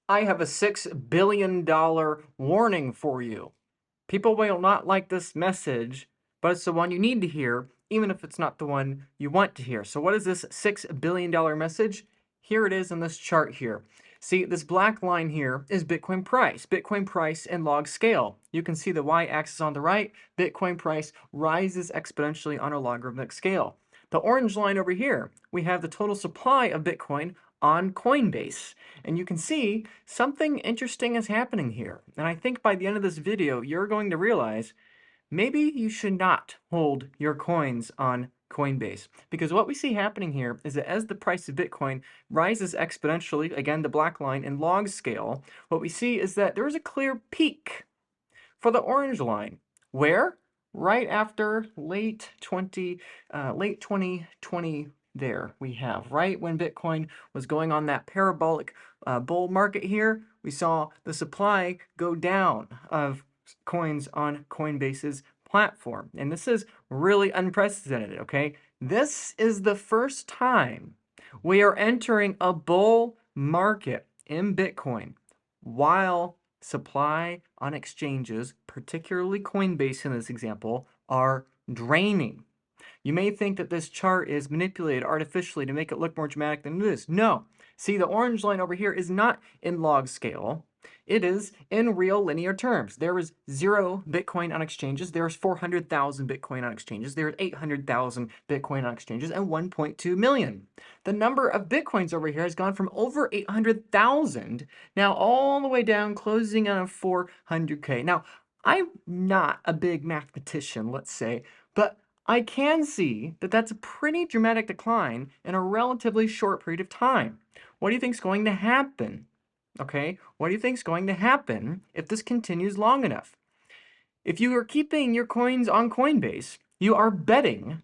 I have a $6 billion warning for you. People will not like this message, but it's the one you need to hear, even if it's not the one you want to hear. So what is this $6 billion message? Here it is in this chart here. See, this black line here is Bitcoin price in log scale. You can see the y-axis on the right. Bitcoin price rises exponentially on a logarithmic scale. The orange line over here, we have the total supply of Bitcoin on Coinbase. And you can see something interesting is happening here. And I think by the end of this video, you're going to realize maybe you should not hold your coins on Coinbase. Because what we see happening here is that as the price of Bitcoin rises exponentially, again, the black line in log scale, what we see is that there is a clear peak for the orange line. Where? Right after late 2020 there we have, right when Bitcoin was going on that parabolic bull market here, we saw the supply go down of coins on Coinbase's platform. And this is really unprecedented, okay? This is the first time we are entering a bull market in Bitcoin while supply on exchanges, particularly Coinbase in this example, are draining. You may think that this chart is manipulated artificially to make it look more dramatic than it is. No. See, the orange line over here is not in log scale. It is in real linear terms. There is 0 Bitcoin on exchanges. There's 400,000 Bitcoin on exchanges. There's 800,000 Bitcoin on exchanges and 1.2 million. The number of Bitcoins over here has gone from over 800,000 now all the way down, closing on a 400K. Now, I'm not a big mathematician, let's say, but I can see that that's a pretty dramatic decline in a relatively short period of time. What do you think is going to happen? Okay, what do you think is going to happen if this continues long enough? If you are keeping your coins on Coinbase, you are betting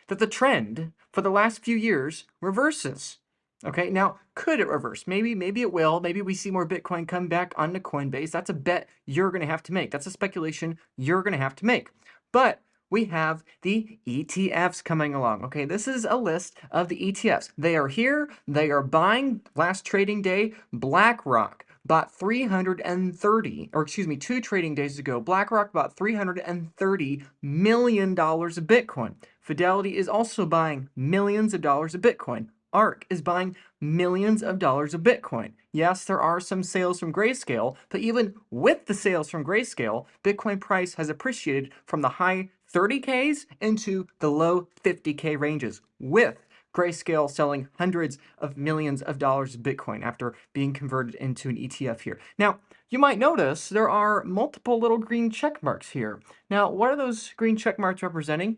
that the trend for the last few years reverses. Okay, now could it reverse? Maybe it will. Maybe we see more Bitcoin come back onto Coinbase. That's a bet you're going to have to make. That's a speculation you're going to have to make. But we have the ETFs coming along. Okay, this is a list of the ETFs. They are here. They are buying. Last trading day, BlackRock bought 330, or excuse me, 2 trading days ago, BlackRock bought $330 million of Bitcoin. Fidelity is also buying millions of dollars of Bitcoin. ARK is buying millions of dollars of Bitcoin. Yes, there are some sales from Grayscale, but even with the sales from Grayscale, Bitcoin price has appreciated from the high 30Ks into the low 50K ranges, with Grayscale selling hundreds of millions of dollars of Bitcoin after being converted into an ETF here. Now, you might notice there are multiple little green check marks here. Now, what are those green check marks representing?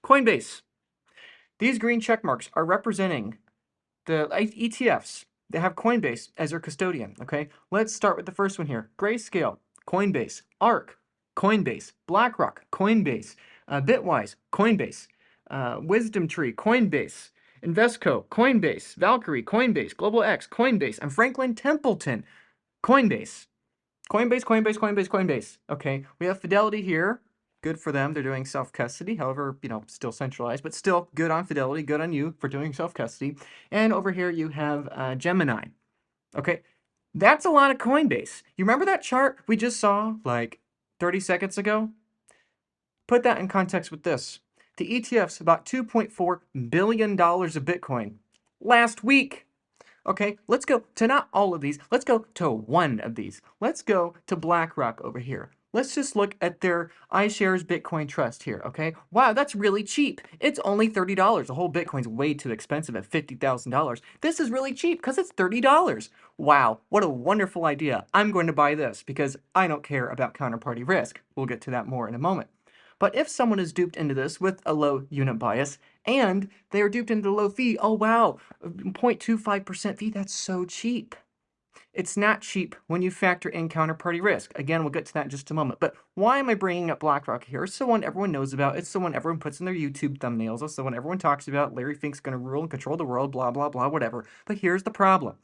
Coinbase. These green check marks are representing the ETFs that have Coinbase as their custodian, okay? Let's start with the first one here. Grayscale, Coinbase. ARK, Coinbase. BlackRock, Coinbase. Bitwise, Coinbase. Wisdom Tree, Coinbase. Invesco, Coinbase. Valkyrie, Coinbase. Global X, Coinbase. And Franklin Templeton, Coinbase. Coinbase. Okay, we have Fidelity here. Good for them. They're doing self-custody. However, still centralized, but still good on Fidelity. Good on you for doing self-custody. And over here you have Gemini. Okay, that's a lot of Coinbase. You remember that chart we just saw like 30 seconds ago? Put that in context with this. The ETFs bought $2.4 billion of Bitcoin last week. Okay, let's go to not all of these. Let's go to one of these. Let's go to BlackRock over here. Let's just look at their iShares Bitcoin Trust here, okay? Wow, that's really cheap. It's only $30. The whole Bitcoin's way too expensive at $50,000. This is really cheap because it's $30. Wow, what a wonderful idea. I'm going to buy this because I don't care about counterparty risk. We'll get to that more in a moment. But if someone is duped into this with a low unit bias and they are duped into a low fee, oh wow, 0.25% fee, that's so cheap. It's not cheap when you factor in counterparty risk. Again, we'll get to that in just a moment. But why am I bringing up BlackRock here? It's the one everyone knows about. It's the one everyone puts in their YouTube thumbnails. It's the one everyone talks about. Larry Fink's going to rule and control the world, blah, blah, blah, whatever. But here's the problem.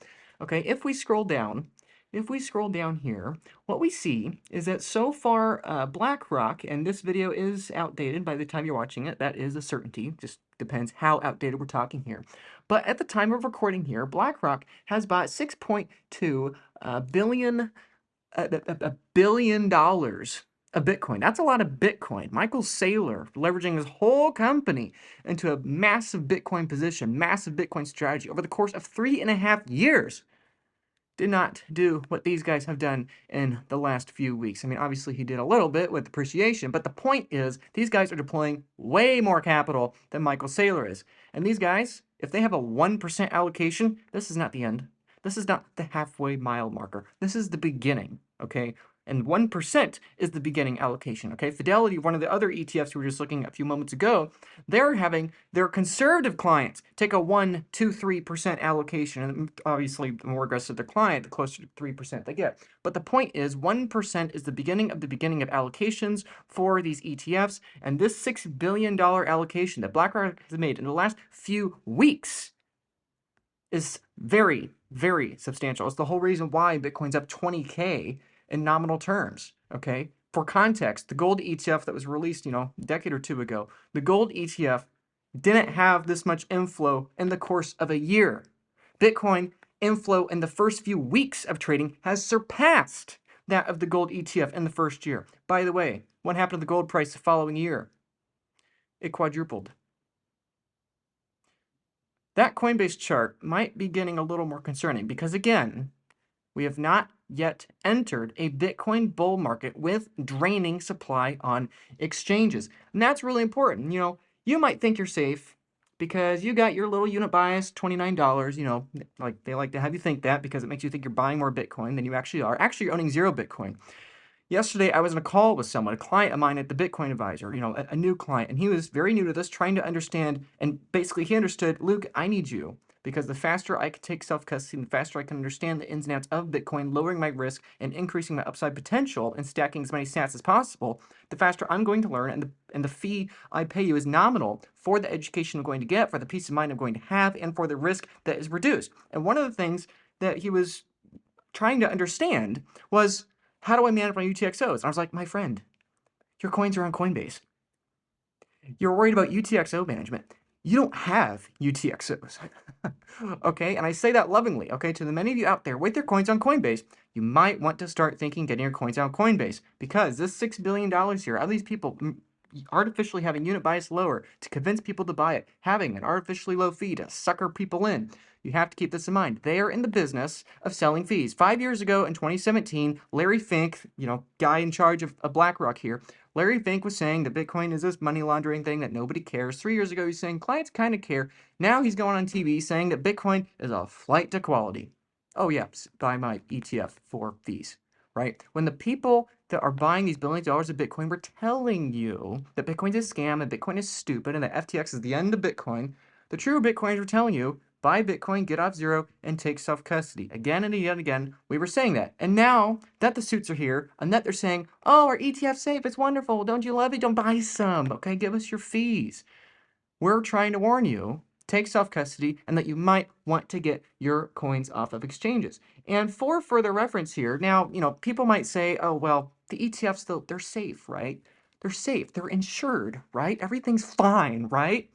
Okay, if we scroll down, if we scroll down here, what we see is that so far BlackRock, and this video is outdated by the time you're watching it, that is a certainty, just depends how outdated we're talking here. But at the time of recording here, BlackRock has bought 6.2 billion $1 billion of Bitcoin. That's a lot of Bitcoin. Michael Saylor leveraging his whole company into a massive Bitcoin position, massive Bitcoin strategy over the course of 3.5 years. Did not do what these guys have done in the last few weeks. I mean, obviously he did a little bit with appreciation, but the point is these guys are deploying way more capital than Michael Saylor is. And these guys, if they have a 1% allocation, this is not the end. This is not the halfway mile marker. This is the beginning, okay? And 1% is the beginning allocation, okay? Fidelity, one of the other ETFs we were just looking at a few moments ago, they're having their conservative clients take a 1, 2, 3% allocation. And obviously, the more aggressive the client, the closer to 3% they get. But the point is, 1% is the beginning of allocations for these ETFs. And this $6 billion allocation that BlackRock has made in the last few weeks is very, very substantial. It's the whole reason why Bitcoin's up 20K in nominal terms, okay? For context, the gold ETF that was released, a decade or two ago, the gold ETF didn't have this much inflow in the course of a year. Bitcoin inflow in the first few weeks of trading has surpassed that of the gold ETF in the first year. By the way, what happened to the gold price the following year? It quadrupled. That Coinbase chart might be getting a little more concerning because, again, we have not yet entered a Bitcoin bull market with draining supply on exchanges. And that's really important. You might think you're safe because you got your little unit bias, $29, like they like to have you think that because it makes you think you're buying more Bitcoin than you actually are. Actually, you're owning 0 Bitcoin. Yesterday, I was in a call with someone, a client of mine at the Bitcoin Advisor, a new client, and he was very new to this, trying to understand, and basically he understood, Luke, I need you, because the faster I can take self-custody, the faster I can understand the ins and outs of Bitcoin, lowering my risk and increasing my upside potential and stacking as many sats as possible, the faster I'm going to learn, and the fee I pay you is nominal for the education I'm going to get, for the peace of mind I'm going to have, and for the risk that is reduced. And one of the things that he was trying to understand was, how do I manage my UTXOs? And I was like, my friend, your coins are on Coinbase. You're worried about UTXO management. You don't have UTXOs. Okay, and I say that lovingly, okay, to the many of you out there with your coins on Coinbase, you might want to start thinking getting your coins on Coinbase because this $6 billion here, all these people artificially having unit bias lower to convince people to buy it, having an artificially low fee to sucker people in. You have to keep this in mind. They are in the business of selling fees. 5 years ago in 2017, Larry Fink, guy in charge of BlackRock here, Larry Fink was saying that Bitcoin is this money laundering thing that nobody cares. 3 years ago, he's saying clients kind of care. Now he's going on TV saying that Bitcoin is a flight to quality. Oh, yeah, buy my ETF for fees, right? When the people that are buying these billions of dollars of Bitcoin were telling you that Bitcoin's a scam and Bitcoin is stupid and that FTX is the end of Bitcoin, the true Bitcoiners were telling you, buy Bitcoin, get off 0, and take self-custody. Again and yet again, we were saying that. And now that the suits are here, and that they're saying, oh, our ETF's safe, it's wonderful, don't you love it? Don't buy some, okay? Give us your fees. We're trying to warn you, take self-custody, and that you might want to get your coins off of exchanges. And for further reference here, now, people might say, oh, well, the ETFs, though, they're safe, right? They're safe, they're insured, right? Everything's fine, right?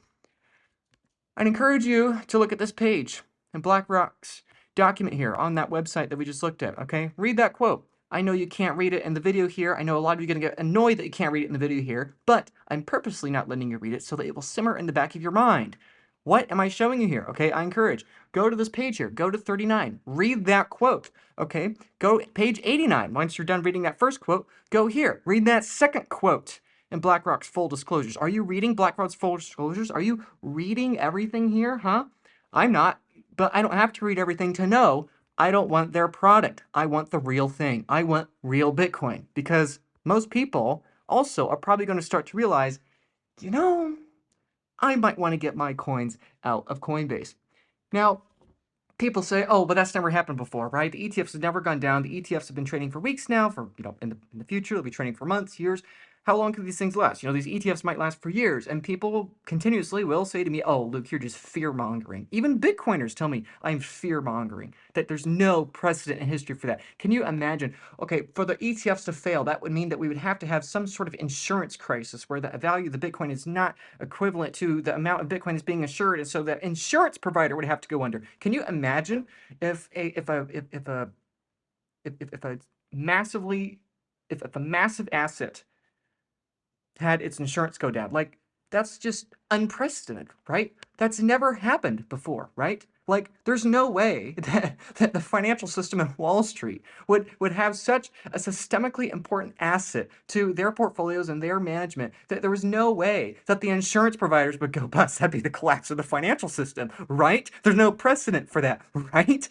I'd encourage you to look at this page in BlackRock's document here on that website that we just looked at, okay? Read that quote. I know you can't read it in the video here. I know a lot of you are going to get annoyed that you can't read it in the video here, but I'm purposely not letting you read it so that it will simmer in the back of your mind. What am I showing you here? Okay, I encourage, go to this page here, go to 39, read that quote, okay? Go page 89. Once you're done reading that first quote, go here, read that second quote in BlackRock's full disclosures. Are you reading BlackRock's full disclosures? Are you reading everything here, huh? I'm not, but I don't have to read everything to know I don't want their product. I want the real thing. I want real Bitcoin, because most people also are probably going to start to realize, I might want to get my coins out of Coinbase. Now, people say, oh, but that's never happened before, right? The ETFs have never gone down. The ETFs have been trading for weeks now, in the future, they'll be trading for months, years. how long can these things last? You know, these ETFs might last for years, and people continuously will say to me, oh, Luke, you're just fear-mongering. Even Bitcoiners tell me I'm fear-mongering, that there's no precedent in history for that. Can you imagine? Okay, for the ETFs to fail, that would mean that we would have to have some sort of insurance crisis where the value of the Bitcoin is not equivalent to the amount of Bitcoin is being insured, and so that insurance provider would have to go under. Can you imagine if a massively if a massive asset had its insurance go down? Like, that's just unprecedented, right? That's never happened before, right? Like, there's no way that the financial system in Wall Street would have such a systemically important asset to their portfolios and their management that there was no way that the insurance providers would go bust. That'd be the collapse of the financial system, right? There's no precedent for that, right?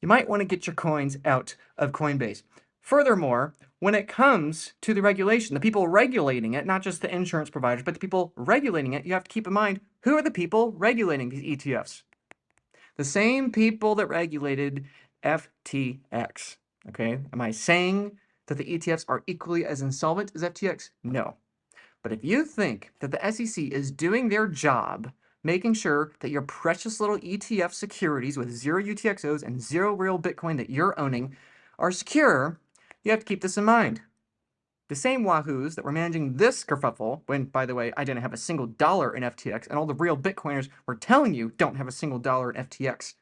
You might want to get your coins out of Coinbase. Furthermore, when it comes to the regulation, the people regulating it, not just the insurance providers, but the people regulating it, you have to keep in mind, who are the people regulating these ETFs? The same people that regulated FTX. Okay, am I saying that the ETFs are equally as insolvent as FTX? No. But if you think that the SEC is doing their job, making sure that your precious little ETF securities with 0 UTXOs and 0 real Bitcoin that you're owning are secure, you have to keep this in mind. The same wahoos that were managing this kerfuffle, when, by the way, I didn't have a single dollar in FTX, and all the real Bitcoiners were telling you don't have a single dollar in FTX.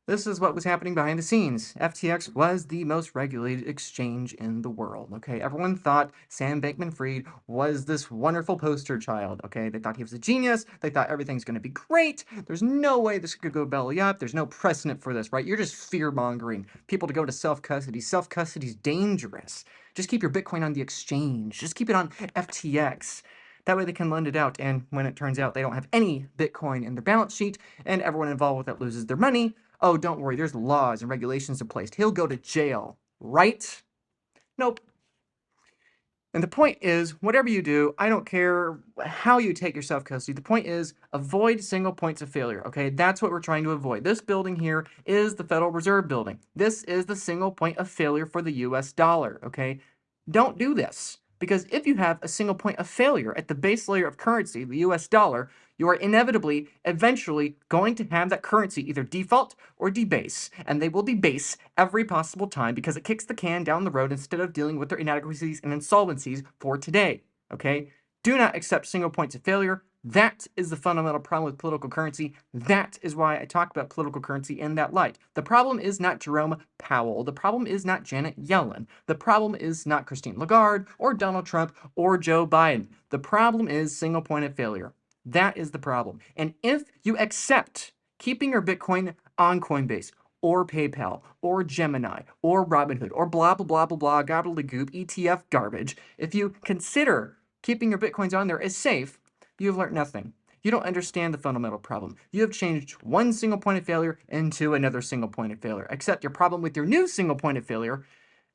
This is what was happening behind the scenes. FTX was the most regulated exchange in the world, okay? Everyone thought Sam Bankman-Fried was this wonderful poster child, okay? They thought he was a genius. They thought everything's going to be great. There's no way this could go belly up. There's no precedent for this, right? You're just fear-mongering people to go to self-custody. Self-custody's dangerous. Just keep your Bitcoin on the exchange. Just keep it on FTX. That way they can lend it out, and when it turns out they don't have any Bitcoin in their balance sheet, and everyone involved with it loses their money, oh, don't worry, there's laws and regulations in place. He'll go to jail, right? Nope. And the point is, whatever you do, I don't care how you take your self-custody. The point is, avoid single points of failure, okay? That's what we're trying to avoid. This building here is the Federal Reserve building. This is the single point of failure for the US dollar, okay? Don't do this. Because if you have a single point of failure at the base layer of currency, the US dollar, you are inevitably, eventually, going to have that currency either default or debase. And they will debase every possible time because it kicks the can down the road instead of dealing with their inadequacies and insolvencies for today. Okay? Do not accept single points of failure. That is the fundamental problem with political currency. That is why I talk about political currency in that light. The problem is not Jerome Powell. The problem is not Janet Yellen. The problem is not Christine Lagarde or Donald Trump or Joe Biden. The problem is single point of failure. That is the problem. And if you accept keeping your Bitcoin on Coinbase or PayPal or Gemini or Robinhood or blah, blah, blah, blah, blah, gobbledygook, ETF garbage, if you consider keeping your Bitcoins on there as safe, you have learned nothing. You don't understand the fundamental problem. You have changed one single point of failure into another single point of failure. Except your problem with your new single point of failure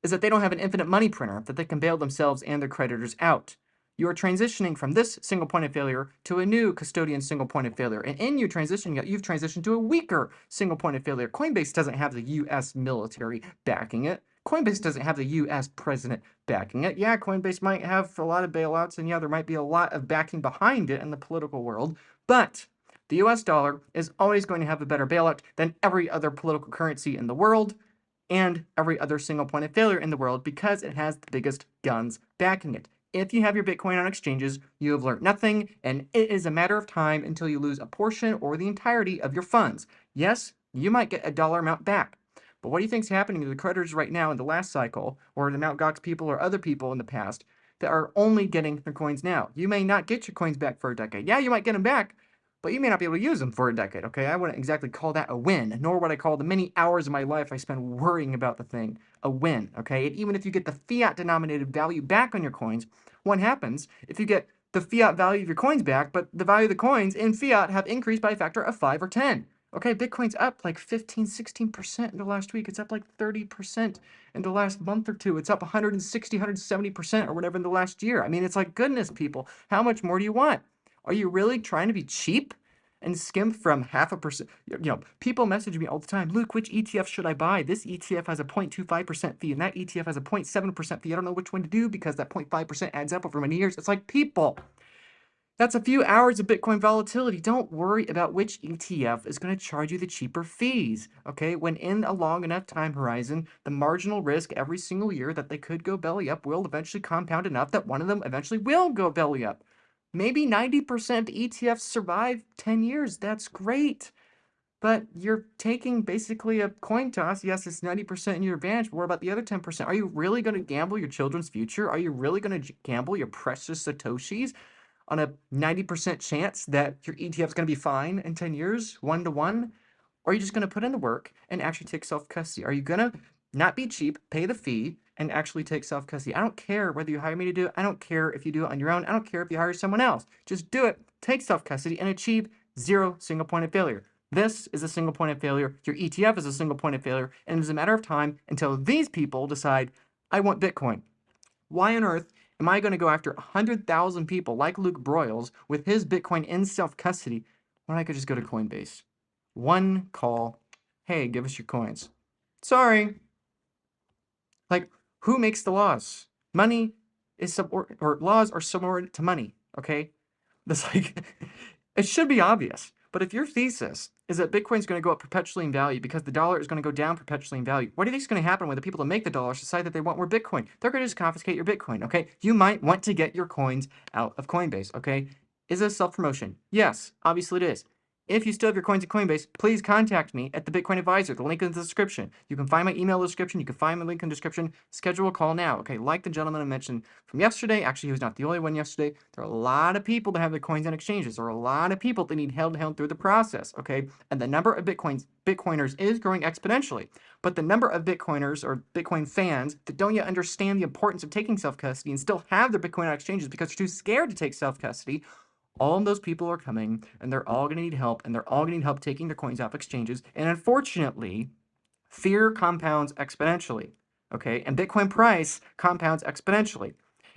is that they don't have an infinite money printer that they can bail themselves and their creditors out. You are transitioning from this single point of failure to a new custodian single point of failure. And in your transition, you've transitioned to a weaker single point of failure. Coinbase doesn't have the US military backing it. Coinbase doesn't have the US president backing it. Yeah, Coinbase might have a lot of bailouts, and yeah, there might be a lot of backing behind it in the political world, but the US dollar is always going to have a better bailout than every other political currency in the world and every other single point of failure in the world because it has the biggest guns backing it. If you have your Bitcoin on exchanges, you have learned nothing, and it is a matter of time until you lose a portion or the entirety of your funds. Yes, you might get a dollar amount back, but what do you think is happening to the creditors right now in the last cycle, or the Mt. Gox people or other people in the past that are only getting their coins now? You may not get your coins back for a decade. Yeah, you might get them back, but you may not be able to use them for a decade, okay? I wouldn't exactly call that a win, nor would I call the many hours of my life I spend worrying about the thing a win, okay? And even if you get the fiat-denominated value back on your coins, what happens if you get the fiat value of your coins back, but the value of the coins in fiat have increased by a factor of 5 or 10? Okay, Bitcoin's up like 15, 16% in the last week. It's up like 30% in the last month or two. It's up 160, 170% or whatever in the last year. I mean, it's like, goodness, people, how much more do you want? Are you really trying to be cheap? and skim from 0.5%. People message me all the time, Luke, which ETF should I buy? This ETF has a 0.25% fee and that ETF has a 0.7% fee. I don't know which one to do because that 0.5% adds up over many years. It's like, people, that's a few hours of Bitcoin volatility. Don't worry about which ETF is going to charge you the cheaper fees, okay? When in a long enough time horizon, the marginal risk every single year that they could go belly up will eventually compound enough that one of them eventually will go belly up. Maybe 90% of ETFs survive 10 years. That's great. But you're taking basically a coin toss. Yes, it's 90% in your advantage, but what about the other 10%? Are you really going to gamble your children's future? Are you really going to gamble your precious Satoshis on a 90% chance that your ETF is going to be fine in 10 years, 1-to-1? Or are you just going to put in the work and actually take self-custody? Are you going to not be cheap, pay the fee, and actually take self-custody? I don't care whether you hire me to do it. I don't care if you do it on your own. I don't care if you hire someone else. Just do it, take self-custody, and achieve 0 single point of failure. This is a single point of failure. Your ETF is a single point of failure. And it is a matter of time until these people decide, I want Bitcoin. Why on earth am I going to go after 100,000 people like Luke Broyles with his Bitcoin in self-custody when I could just go to Coinbase? One call. Hey, give us your coins. Sorry. Like, who makes the laws? Money is or laws are subordinate to money, okay? That's like, it should be obvious. But if your thesis is that Bitcoin's going to go up perpetually in value because the dollar is going to go down perpetually in value, what do you think is going to happen when the people that make the dollars decide that they want more Bitcoin? They're going to just confiscate your Bitcoin, okay? You might want to get your coins out of Coinbase, okay? Is this self-promotion? Yes, obviously it is. If you still have your coins at Coinbase, please contact me at the Bitcoin Advisor. The link is in the description. You can find my email in the description. You can find my link in the description. Schedule a call now. Okay, like the gentleman I mentioned from yesterday. Actually, he was not the only one yesterday. There are a lot of people that have their coins on exchanges. There are a lot of people that need held through the process. Okay, and the number of Bitcoiners is growing exponentially. But the number of Bitcoiners or Bitcoin fans that don't yet understand the importance of taking self-custody and still have their Bitcoin on exchanges because they're too scared to take self-custody, all of those people are coming and they're all going to need help, and they're all going to need help taking their coins off exchanges. And unfortunately, fear compounds exponentially, okay? And Bitcoin price compounds exponentially.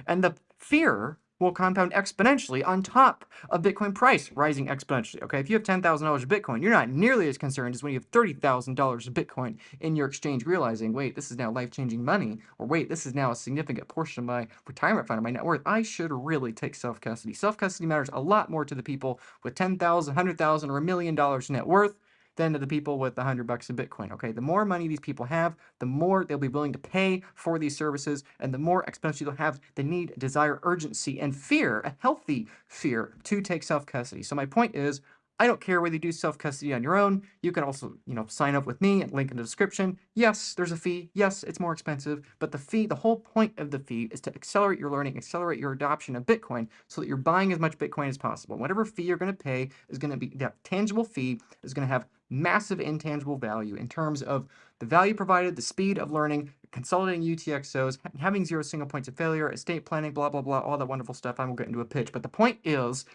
And the fear will compound exponentially on top of Bitcoin price rising exponentially, okay? If you have $10,000 of Bitcoin, you're not nearly as concerned as when you have $30,000 of Bitcoin in your exchange, realizing, wait, this is now life-changing money, or wait, this is now a significant portion of my retirement fund, of my net worth. I should really take self-custody. Self-custody matters a lot more to the people with $10,000, $100,000, or $1 million net worth than to the people with $100 of Bitcoin, okay? The more money these people have, the more they'll be willing to pay for these services, and the more exponentially they'll have the need, desire, urgency, and fear, a healthy fear, to take self-custody. So my point is, I don't care whether you do self-custody on your own. You can also, sign up with me at link in the description. Yes, there's a fee. Yes, it's more expensive, but the whole point of the fee is to accelerate your learning, accelerate your adoption of Bitcoin so that you're buying as much Bitcoin as possible. Whatever fee you're going to pay is going to be, that tangible fee is going to have massive intangible value in terms of the value provided, the speed of learning, consolidating UTXOs, having 0 single points of failure, estate planning, blah, blah, blah, all that wonderful stuff. I won't get into a pitch, but the point is,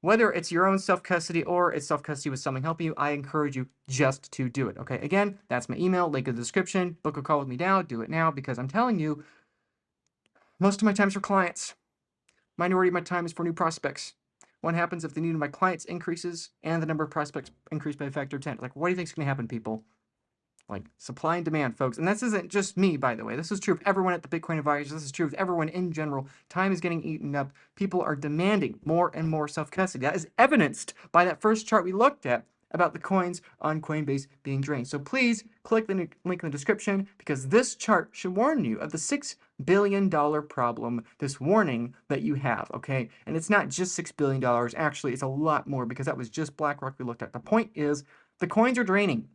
whether it's your own self-custody or it's self-custody with someone helping you, I encourage you just to do it, okay? Again, that's my email, link in the description. Book a call with me now. Do it now, because I'm telling you, most of my time is for clients. Minority of my time is for new prospects. What happens if the need of my clients increases and the number of prospects increase by a factor of 10? Like, what do you think is going to happen, people? Like, supply and demand, folks. And this isn't just me, by the way. This is true of everyone at the Bitcoin Advisor. This is true of everyone in general. Time is getting eaten up. People are demanding more and more self-custody. That is evidenced by that first chart we looked at about the coins on Coinbase being drained. So please click the link in the description, because this chart should warn you of the $6 billion problem, this warning that you have, okay? And it's not just $6 billion. Actually, it's a lot more, because that was just BlackRock we looked at. The point is, the coins are draining.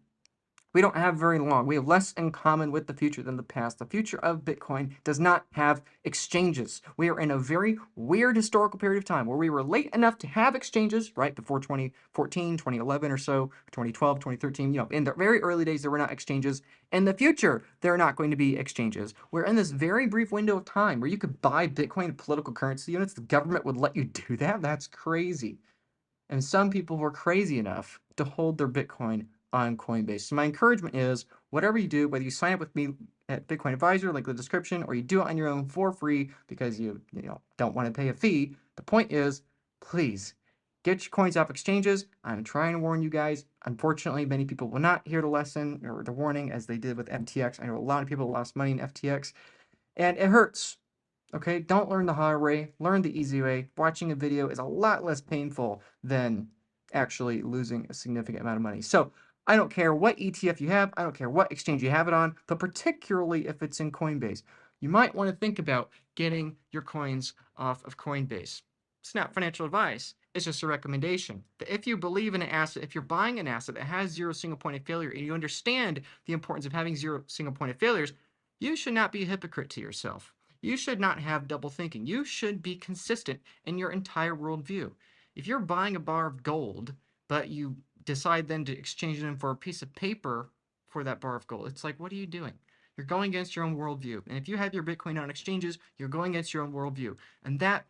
We don't have very long. We have less in common with the future than the past. The future of Bitcoin does not have exchanges. We are in a very weird historical period of time where we were late enough to have exchanges, right, before 2014, 2011 or so, 2012, 2013. In the very early days, there were not exchanges. In the future, there are not going to be exchanges. We're in this very brief window of time where you could buy Bitcoin political currency units. The government would let you do that. That's crazy. And some people were crazy enough to hold their Bitcoin on Coinbase. So my encouragement is, whatever you do, whether you sign up with me at Bitcoin Advisor, link in the description, or you do it on your own for free because you don't want to pay a fee, the point is, please Get your coins off exchanges. I'm trying to warn you guys. Unfortunately, many people will not hear the lesson or the warning as they did with FTX. I know a lot of people lost money in FTX, and it hurts. Okay, don't learn the hard way, learn the easy way. Watching a video is a lot less painful than actually losing a significant amount of money. So I don't care what ETF you have, I don't care what exchange you have it on, but particularly if it's in Coinbase. You might want to think about getting your coins off of Coinbase. It's not financial advice, it's just a recommendation. That if you believe in an asset, if you're buying an asset that has zero single point of failure and you understand the importance of having zero single point of failures, you should not be a hypocrite to yourself. You should not have double thinking. You should be consistent in your entire worldview. If you're buying a bar of gold, but you decide then to exchange it in for a piece of paper for that bar of gold, it's like, what are you doing? You're going against your own worldview. And if you have your Bitcoin on exchanges, you're going against your own worldview. And that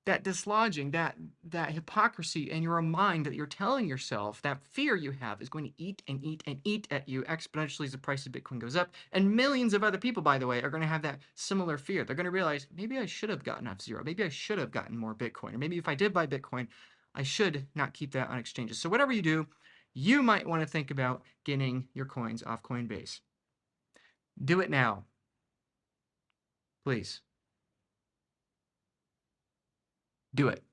dislodging, that hypocrisy in your mind that you're telling yourself, that fear you have is going to eat and eat and eat at you exponentially as the price of Bitcoin goes up. And millions of other people, by the way, are going to have that similar fear. They're going to realize, maybe I should have gotten off zero. Maybe I should have gotten more Bitcoin. Or maybe if I did buy Bitcoin, I should not keep that on exchanges. So whatever you do, you might want to think about getting your coins off Coinbase. Do it now, please. Do it.